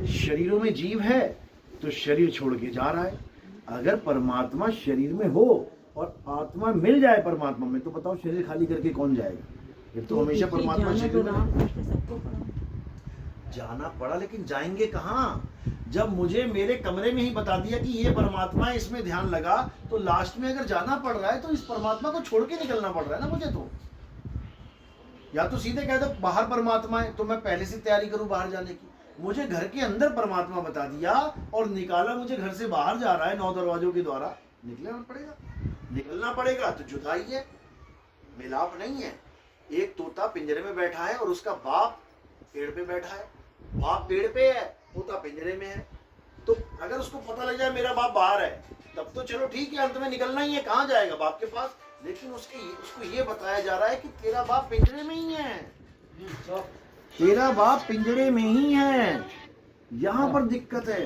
शरीरों में जीव है तो शरीर छोड़ के जा रहा है। अगर परमात्मा शरीर में हो और आत्मा मिल जाए परमात्मा में, तो बताओ शरीर खाली करके कौन जाएगा? ये तो हमेशा परमात्मा शरीर में जाना पड़ा, लेकिन जाएंगे कहाँ? जब मुझे मेरे कमरे में ही बता दिया कि ये परमात्मा है, इसमें ध्यान लगा, तो लास्ट में अगर जाना पड़ रहा है तो इस परमात्मा को छोड़ के निकलना पड़ रहा है ना मुझे। तो या तो सीधे कह दो बाहर परमात्मा है, तो मैं पहले से तैयारी करूं बाहर जाने की। मुझे घर के अंदर परमात्मा बता दिया और निकाला, मुझे घर से बाहर जा रहा है 9 दरवाजों के द्वारा, निकलना पड़ेगा। निकलना पड़ेगा तो जुदाई है, मिलाप नहीं है। एक तोता पिंजरे में बैठा है और उसका बाप पेड़ पे बैठा है। बाप पेड़ पे है, तोता पिंजरे में है। तो अगर उसको पता लग जाए मेरा बाप बाहर है, तब तो चलो ठीक है, अंत में निकलना ही है, कहाँ जाएगा? बाप के पास। लेकिन उसको ये बताया जा रहा है कि तेरा बाप पिंजरे में ही है, तेरा बाप पिंजरे में ही है। यहाँ पर दिक्कत है,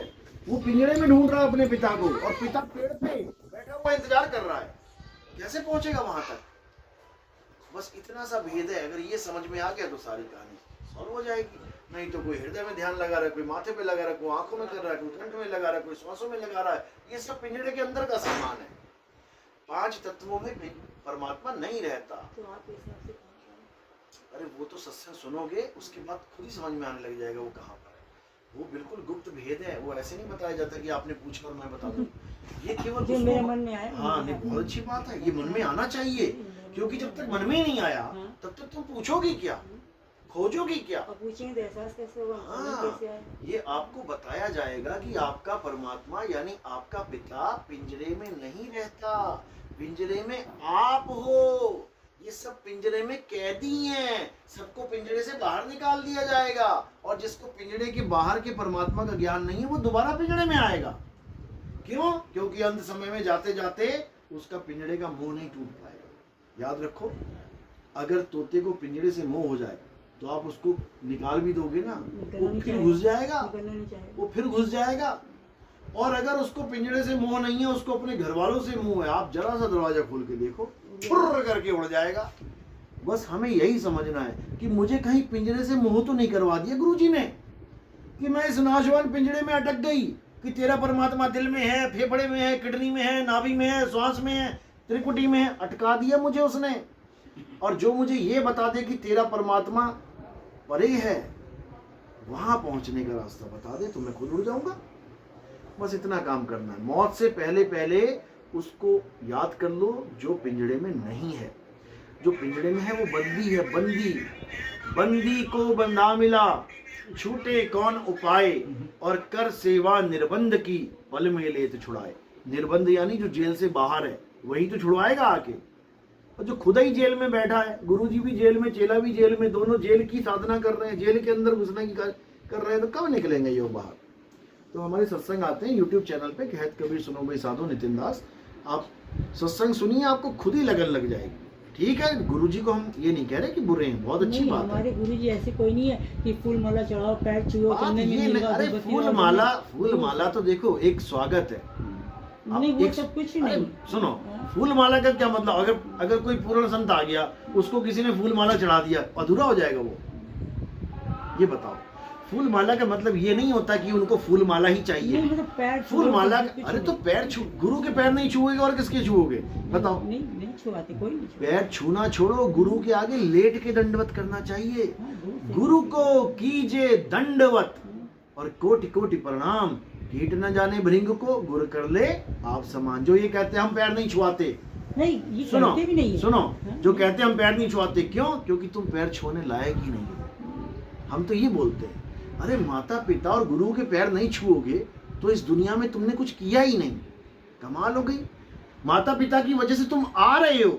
वो पिंजरे में ढूंढ रहा है अपने पिता को, और पिता पेड़ पे बैठा हुआ इंतजार कर रहा है। कैसे पहुंचेगा वहां तक? बस इतना सा भेद है। अगर ये समझ में आ गया तो सारी कहानी सॉल्व हो जाएगी। नहीं तो कोई हृदय में ध्यान लगा रहा है, कोई माथे पे लगा रहा है, कोई आंखों में कर रहा है, कोई कंठ में लगा रहा है, कोई श्वासों में लगा रहा है। ये सब पिंजरे के अंदर का सामान है। 5 तत्वों में परमात्मा नहीं रहता। तो आप इस हिसाब से अरे वो तो सत्संग सुनोगे, उसके बाद खुद ही समझ में आने लग जाएगा वो कहाँ पर है। वो बिल्कुल गुप्त भेद है, वो ऐसे नहीं बताया जाता कि आपने पूछा और मैं बता दूं। ये केवल जो मेरे मन में आया। हाँ नहीं, बहुत अच्छी बात है, ये मन में आना चाहिए। क्योंकि जब तक मन में ही नहीं आया तब तक तुम पूछोगी क्या, खोजोगी क्या? पूछेंगे तो एहसास कैसे होगा? हाँ, ये आपको बताया जाएगा कि आपका परमात्मा यानी आपका पिता पिंजरे में नहीं रहता, पिंजरे में आप हो। ये सब पिंजरे में कैदी हैं, सबको पिंजरे से बाहर निकाल दिया जाएगा। और जिसको पिंजरे के बाहर के परमात्मा का ज्ञान नहीं है, वो दोबारा पिंजरे में आएगा। क्यों? क्योंकि अंत समय में जाते जाते उसका पिंजरे का मोह नहीं टूट पाएगा। याद रखो, अगर तोते को पिंजरे से मोह हो जाए तो आप उसको निकाल भी दोगे ना, वो फिर घुस जाएगा, वो फिर घुस जाएगा। और अगर उसको पिंजरे से मोह नहीं है, उसको अपने घर वालों से मोह है, आप जरा सा दरवाजा खोल के देखो, फुर्र करके उड़ जाएगा। बस हमें यही समझना है कि मुझे कहीं पिंजरे से मोह तो नहीं करवा दिया गुरुजी ने, कि मैं इस नाशवान पिंजरे में अटक गई कि तेरा परमात्मा दिल में है, फेफड़े में है, किडनी में है, नाभि में है, श्वास में है, त्रिपुटी में है। अटका दिया मुझे उसने। और जो मुझे ये बता दे कि तेरा परमात्मा परे है, वहां पहुंचने का रास्ता बता दे, तो मैं खुद उड़ जाऊंगा। बस इतना काम करना है। मौत से पहले पहले उसको याद कर लो जो पिंजड़े में नहीं है। जो पिंजड़े में है वो बंदी है, बंदी। बंदी को बंधा मिला, छूटे कौन उपाय, और कर सेवा निर्बंध की, पल में लेत छुड़ाए। निर्बंध यानी जो जेल से बाहर है, वही तो छुड़वाएगा आके। और जो खुदा ही जेल में बैठा है, गुरुजी भी जेल में, चेला भी जेल में, दोनों जेल की साधना कर रहे हैं, जेल के अंदर घुसने की कर रहे हैं, तो कब निकलेंगे ये बाहर? तो हमारे सत्संग आते हैं यूट्यूब चैनल पे, कहत कबीर सुनो भाई साधु नितिन दास। आप सत्संग सुनिए, आपको खुद ही लगन लग जाएगी। ठीक है, गुरुजी को हम ये नहीं कह रहे कि बुरे हैं, बहुत अच्छी बात है। हमारे गुरुजी ऐसे कोई नहीं है कि फूल माला चढ़ाओ, पैर छुओ, करने में नहीं। अरे फूल माला तो देखो एक स्वागत है, नहीं वो सब कुछ नहीं। सुनो, फूल माला का क्या मतलब? अगर कोई पूर्ण संत आ गया, उसको किसी ने फूल माला चढ़ा दिया, अधूरा हो जाएगा वो? ये बताओ। फूल माला का मतलब ये नहीं होता कि उनको फूल माला ही चाहिए। पैर फूल माला, अरे तो पैर छू, गुरु के पैर नहीं छुओगे और किसके छुओगे बताओ? नहीं छुआते, कोई नहीं। पैर छूना छोड़ो, गुरु के आगे लेट के दंडवत करना चाहिए। गुरु को कीजे दंडवत और कोटि कोटि प्रणाम, कीट न जाने भृंग को, गुरु कर ले आप समान। जो ये कहते हैं हम पैर नहीं छुआते, नहीं ये करते भी नहीं है। सुनो, जो कहते हैं हम पैर नहीं छुआते, क्यों? क्योंकि तुम पैर छूने लायक ही नहीं हो। हम तो ये बोलते हैं, अरे माता पिता और गुरु के पैर नहीं छुओगे तो इस दुनिया में तुमने कुछ किया ही नहीं। कमाल हो गई। माता पिता की वजह से तुम आ रहे हो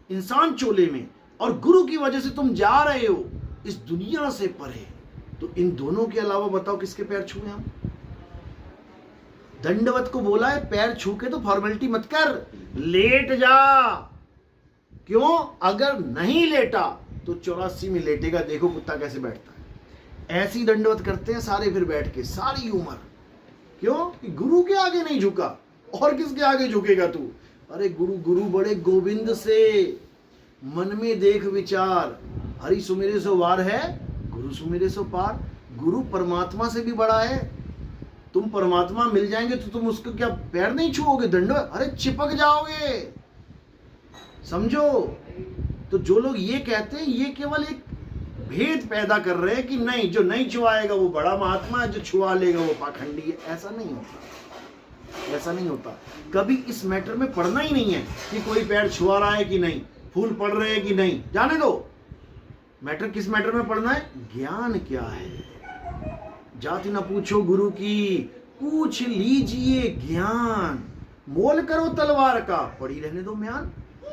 इंसान चोले में, और गुरु की वजह से तुम जा रहे हो इस दुनिया से परे। तो इन दोनों के अलावा बताओ किसके पैर छुए हम? दंडवत को बोला है, पैर छू के तो फॉर्मेलिटी मत कर, लेट जा। क्यों? अगर नहीं लेटा तो 84 में लेटेगा। देखो कुत्ता कैसे बैठता है, ऐसी दंडवत करते हैं सारे फिर बैठ के सारी उम्र। क्यों? कि गुरु के आगे नहीं झुका, और किसके आगे झुकेगा तू? अरे गुरु बड़े गोविंद से, मन में देख विचार, हरि सुमेरे सो वार है, गुरु सुमेरे सो पार। गुरु परमात्मा से भी बड़ा है। तुम परमात्मा मिल जाएंगे तो तुम उसको क्या पैर नहीं छुओगे, दंडवत, अरे चिपक जाओगे, समझो। तो जो लोग ये कहते हैं ये केवल एक भेद पैदा कर रहे हैं कि नहीं, जो नहीं छुआएगा वो बड़ा महात्मा है, जो छुआ लेगा वो पाखंडी है। ऐसा नहीं होता, ऐसा नहीं होता। कभी इस मैटर में पढ़ना ही नहीं है कि कोई पैर छुआ रहा है कि नहीं, फूल पड़ रहे हैं कि नहीं, जाने दो। मैटर किस मैटर में पढ़ना है, ज्ञान क्या है। जाति न पूछो गुरु की, पूछ लीजिए ज्ञान। मोल करो तलवार का, पड़ी रहने दो म्यान।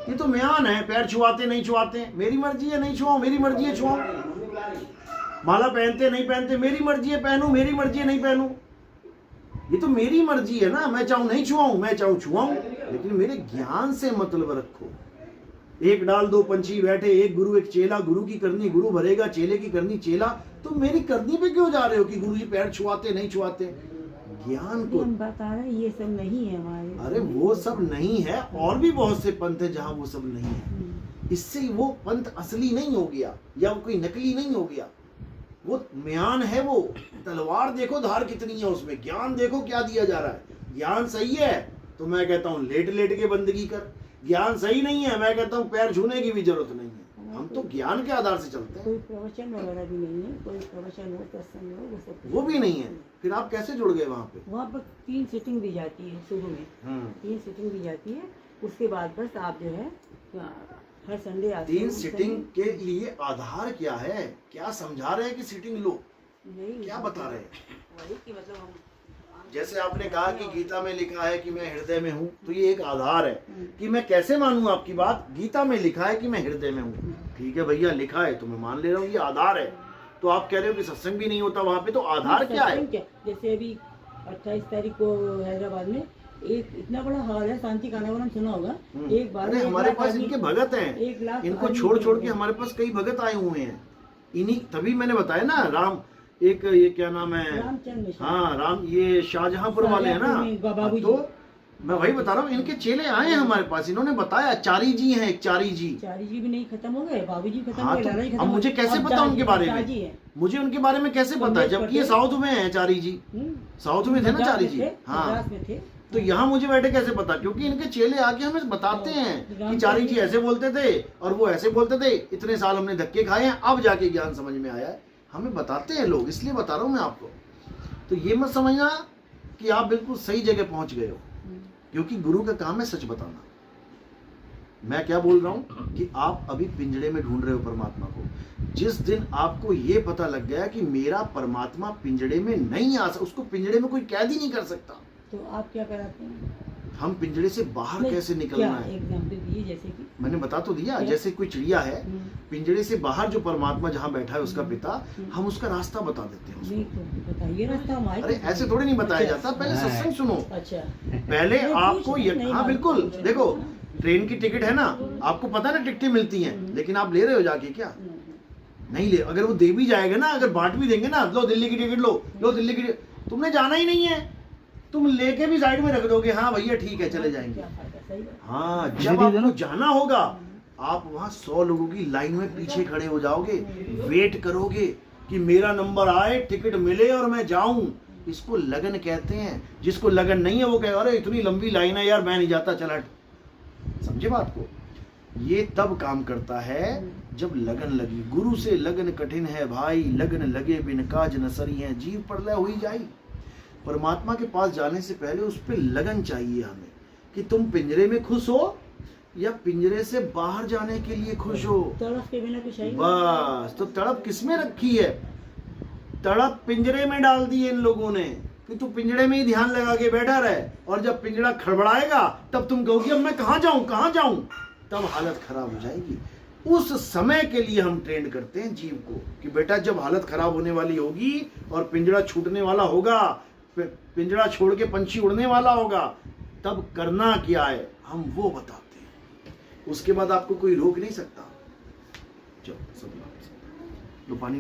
ये तो म्यान है, पैर छुआते नहीं छुआते, मेरी मर्जी है नहीं छुआऊं, मेरी मर्जी है छुआऊं। माला पहनते नहीं पहनते, मेरी मर्जी है पहनूं, मेरी मर्जी है नहीं पहनूं। ये तो मेरी मर्जी है ना, मैं चाहूं नहीं छुआऊं, मैं चाहूं छुआऊं, लेकिन मेरे ज्ञान से मतलब रखो। एक डाल दो पंछी बैठे, एक गुरु एक चेला, गुरु की करनी गुरु भरेगा, चेले की करनी चेला। तो मेरी करनी पे क्यों जा रहे हो कि गुरु जी पैर छुआते नहीं छुआते। ज्ञान को हम बता रहे हैं ये सब नहीं है हमारे। अरे वो सब नहीं है, और भी बहुत से पंथ है जहाँ वो सब नहीं है। इससे वो पंथ असली नहीं हो गया या वो कोई नकली नहीं हो गया, वो म्यान है। वो तलवार देखो धार कितनी है उसमें, ज्ञान देखो क्या दिया जा रहा है। ज्ञान सही है तो मैं कहता हूँ लेट लेट के बंदगी कर, ज्ञान सही नहीं है मैं कहता हूँ पैर छूने की भी जरूरत नहीं है। हम तो ज्ञान के आधार से चलते हैं। कोई प्रवचन वगैरह भी नहीं है, कोई प्रवचन हो प्रसंग हो वो सब वो भी नहीं है। फिर आप कैसे जुड़ गए वहाँ पे? वहाँ पर 3 सीटिंग दी जाती है शुरू में, 3 सीटिंग दी जाती है। उसके बाद बस आप जो है हर संडे आते 3 सीटिंग के लिए आधार क्या है, क्या समझा रहे हैं कि सीटिंग लो, नहीं क्या बता रहे हैं? वही कि मतलब हम जैसे आपने कहा कि गीता में लिखा है कि मैं हृदय में हूँ, तो ये एक आधार है कि मैं कैसे मानूं आपकी बात। गीता में लिखा है कि मैं हृदय में हूँ, ठीक है भैया लिखा है तो मैं मान ले रहा हूँ, ये आधार है। तो आप कह रहे हो कि सत्संग भी नहीं होता वहाँ पे, तो आधार क्या है? जैसे अभी 28 तारीख को हैदराबाद में एक इतना बड़ा हॉल है, शांति कानावरम सुना होगा। एक बार अरे हमारे पास इनके भगत हैं, 1 लाख इनको छोड़ छोड़ के हमारे पास कई भगत आए हुए हैं। इन्हीं तभी मैंने बताया ना, राम एक ये क्या नाम है, हाँ राम, ये शाहजहांपुर वाले है ना, बाबू तो मैं वही बता रहा हूँ, इनके चेले आए हैं हमारे पास, इन्होंने बताया। चारी जी हैं, एक चारी जी भी नहीं खत्म हो गए, बाबू जी खत्म हाँ, हो गए, तो अब मुझे कैसे पता उनके बारे में, मुझे उनके बारे में कैसे पता है जबकि ये साउथ में है। चारी जी साउथ में थे ना, चारी जी हाँ, तो यहाँ मुझे बैठे कैसे पता? क्योंकि इनके चेले आके हमें बताते हैं कि चारी जी ऐसे बोलते थे और वो ऐसे बोलते थे, इतने साल हमने धक्के खाए हैं, अब जाके ज्ञान समझ में आया है। हमें बताते हैं लोग, इसलिए बता रहा हूँ मैं आपको। तो ये मत समझना कि आप बिल्कुल सही जगह पहुंच गए हो, क्योंकि गुरु का काम है सच बताना। मैं क्या बोल रहा हूँ कि आप अभी पिंजड़े में ढूंढ रहे हो परमात्मा को। जिस दिन आपको ये पता लग गया कि मेरा परमात्मा पिंजड़े में नहीं आ सकता, उसको पिंजड़े में कोई कैद ही नहीं कर सकता, तो आप क्या कराते हैं? हम पिंजड़े से बाहर कैसे निकलना है, एग्जाम्पल दिए जैसे कि मैंने बता तो दिया। जैसे कोई चिड़िया है, पिंजड़े से बाहर जो परमात्मा जहाँ बैठा है उसका पिता, हम उसका रास्ता बता देते हैं उसको। बताइए रास्ता हमारे। अरे ऐसे थोड़ी नहीं बताया जाता, पहले सत्संग सुनो। अच्छा, पहले आपको हाँ बिल्कुल, देखो ट्रेन की टिकट है ना, आपको पता है ना टिकटें मिलती हैं, लेकिन आप ले रहे हो जाके क्या? नहीं ले। अगर वो दे भी जाएगा ना, अगर बांट भी देंगे ना, लो दिल्ली की टिकट लो दिल्ली की, तुमने जाना ही नहीं है, तुम लेके भी साइड में रख दोगे, हाँ भैया ठीक है चले जाएंगे। हाँ, जब आपको जाना होगा आप वहाँ 100 लोगों की लाइन में पीछे खड़े हो जाओगे, वेट करोगे कि मेरा नंबर आए, टिकट मिले और मैं जाऊं। इसको लगन कहते हैं। जिसको लगन नहीं है वो कहे अरे इतनी लंबी लाइन है यार, मैं नहीं जाता, चल हट। समझे बात को? ये तब काम करता है जब लगन लगी। गुरु से लगन कठिन है भाई, लगन लगे बिन काज न सरी है, जीव प्रलय हुई जाई। परमात्मा के पास जाने से पहले उस पर लगन चाहिए हमें, कि तुम पिंजरे में खुश हो या पिंजरे से बाहर जाने के लिए खुश हो। तड़प के बिना कुछ बस, तो तड़प किसमें रखी है? तड़प पिंजरे में डाल दी है इन लोगों ने कि तू पिंजरे में ही ध्यान लगा के बैठा रहे, और जब पिंजरा खड़बड़ाएगा तब तुम कहोगे अब मैं कहाँ जाऊं, तब हालत खराब हो जाएगी। उस समय के लिए हम ट्रेन करते हैं जीव को कि बेटा जब हालत खराब होने वाली होगी और पिंजरा छूटने वाला होगा, पिंजरा छोड़ के पंछी उड़ने वाला होगा, तब करना क्या है हम वो बताते हैं। उसके बाद आपको कोई रोक नहीं सकता। चलो सब लो पानी।